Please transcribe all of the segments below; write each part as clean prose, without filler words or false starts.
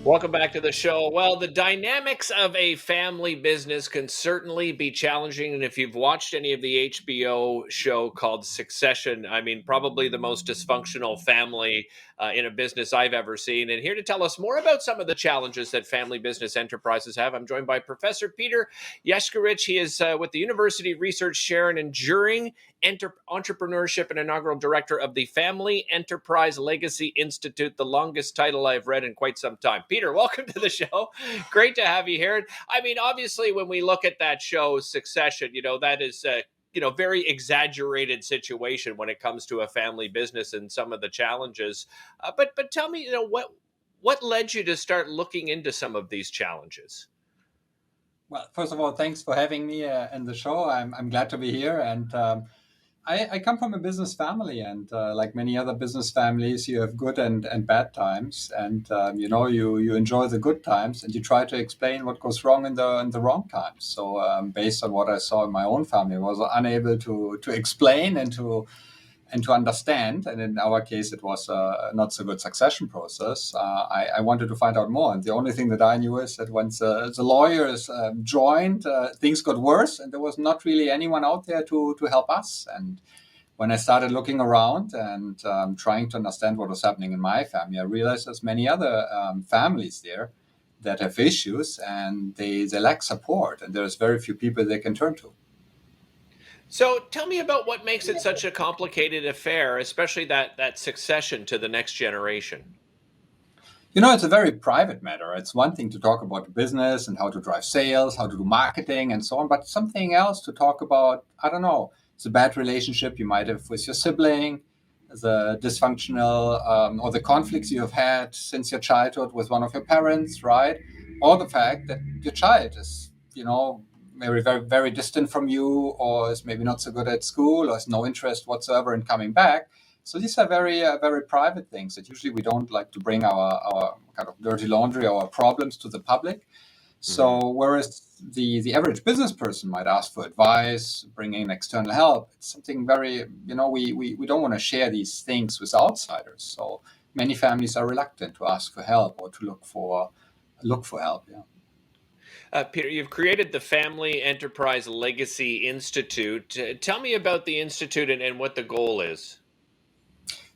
Welcome back to the show. Well, the dynamics of a family business can certainly be challenging. And if you've watched any of the HBO show called Succession, I mean, probably the most dysfunctional family in a business I've ever seen. And here to tell us more about some of the challenges that family business enterprises have, I'm joined by Professor Peter Jaskiewicz. He is with the University Research Chair in Enduring Entrepreneurship and Inaugural Director of the Family Enterprise Legacy Institute, the longest title I've read in quite some time. Peter, welcome to the show. Great to have you here. I mean, obviously, when we look at that show, Succession, that is very exaggerated situation when it comes to a family business and some of the challenges. But tell me, what led you to start looking into some of these challenges? Well, first of all, thanks for having me in the show. I'm glad to be here, and I come from a business family, and like many other business families, you have good and bad times, and you enjoy the good times, and you try to explain what goes wrong in the wrong times. So, based on what I saw in my own family, I was unable to explain and to understand. And in our case, it was a not so good succession process. I wanted to find out more. And the only thing that I knew is that once the lawyers joined, things got worse, and there was not really anyone out there to help us. And when I started looking around and trying to understand what was happening in my family, I realized there's many other families there that have issues and they lack support, and there's very few people they can turn to. So tell me about what makes it such a complicated affair, especially that succession to the next generation. It's a very private matter. It's one thing to talk about business and how to drive sales, how to do marketing and so on, but something else to talk about, I don't know, it's a bad relationship you might have with your sibling, the dysfunctional or the conflicts you have had since your childhood with one of your parents, right? Or the fact that your child is, maybe very, very distant from you, or is maybe not so good at school, or has no interest whatsoever in coming back. So these are very, very private things that usually we don't like to bring our kind of dirty laundry, our problems to the public. Mhm. So whereas the average business person might ask for advice, bring in external help, it's something very, we don't want to share these things with outsiders. So many families are reluctant to ask for help or to look for help. Yeah. Peter, you've created the Family Enterprise Legacy Institute. Tell me about the institute and what the goal is.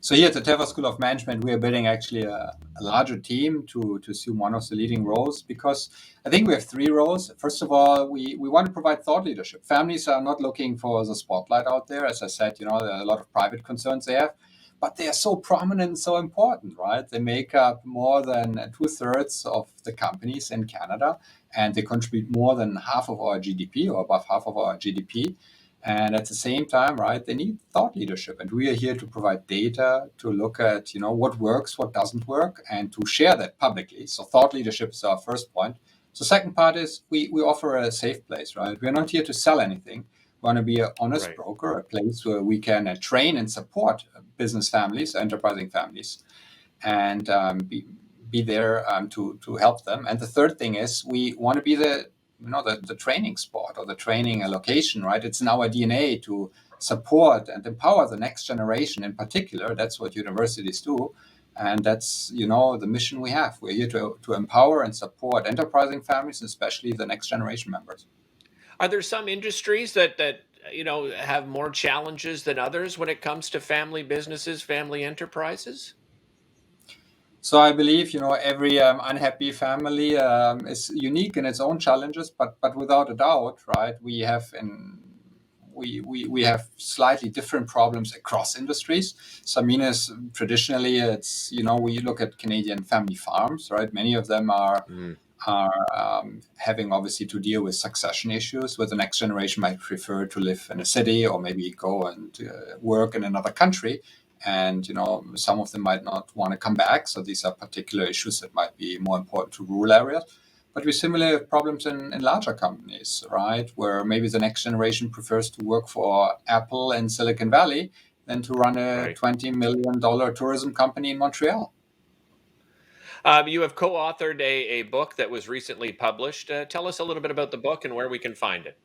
So here at the Telfer School of Management, we are building actually a larger team to assume one of the leading roles, because I think we have three roles. First of all, we want to provide thought leadership. Families are not looking for the spotlight out there. As I said, there are a lot of private concerns they have, but they are so prominent and so important, right? They make up more than two-thirds of the companies in Canada, and they contribute more than half of our GDP, or above half of our GDP. And at the same time, right, they need thought leadership. And we are here to provide data to look at, what works, what doesn't work, and to share that publicly. So thought leadership is our first point. The second part is we offer a safe place, right? We're not here to sell anything. We want to be an honest Right. broker, a place where we can train and support business families, enterprising families, and be there to help them. And the third thing is we want to be the training spot or the training location, right? It's in our DNA to support and empower the next generation in particular. That's what universities do. And that's, the mission we have. We're here to empower and support enterprising families, especially the next generation members. Are there some industries that have more challenges than others when it comes to family businesses, family enterprises? So I believe, every unhappy family is unique in its own challenges, but without a doubt, right, we have slightly different problems across industries. So I mean, as traditionally, it's we look at Canadian family farms, right? Many of them are having obviously to deal with succession issues, where the next generation might prefer to live in a city or maybe go and work in another country. And some of them might not want to come back. So these are particular issues that might be more important to rural areas. But we similarly have problems in larger companies, right? Where maybe the next generation prefers to work for Apple in Silicon Valley than to run a Right. $20 million tourism company in Montreal. You have co-authored a book that was recently published. Tell us a little bit about the book and where we can find it.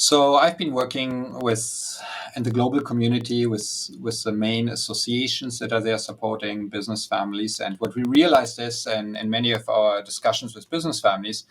So I've been working with in the global community with the main associations that are there supporting business families. And what we realized is, and in many of our discussions with business families,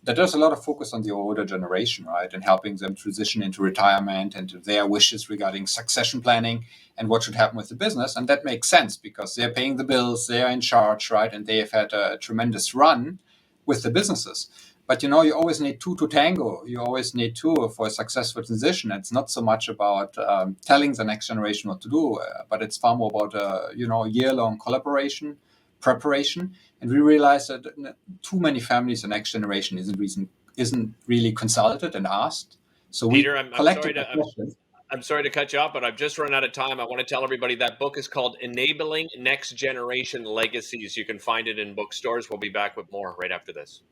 that there's a lot of focus on the older generation, right, and helping them transition into retirement and their wishes regarding succession planning and what should happen with the business. And that makes sense because they're paying the bills, they're in charge, right, and they have had a tremendous run with the businesses. But you always need two to tango. You always need two for a successful transition. It's not so much about telling the next generation what to do, but it's far more about year-long collaboration, preparation. And we realize that too many families, the next generation isn't really consulted and asked. So we Peter, I'm sorry collected the to I'm questions. I'm sorry to cut you off, but I've just run out of time. I want to tell everybody that book is called Enabling Next Generation Legacies. You can find it in bookstores. We'll be back with more right after this.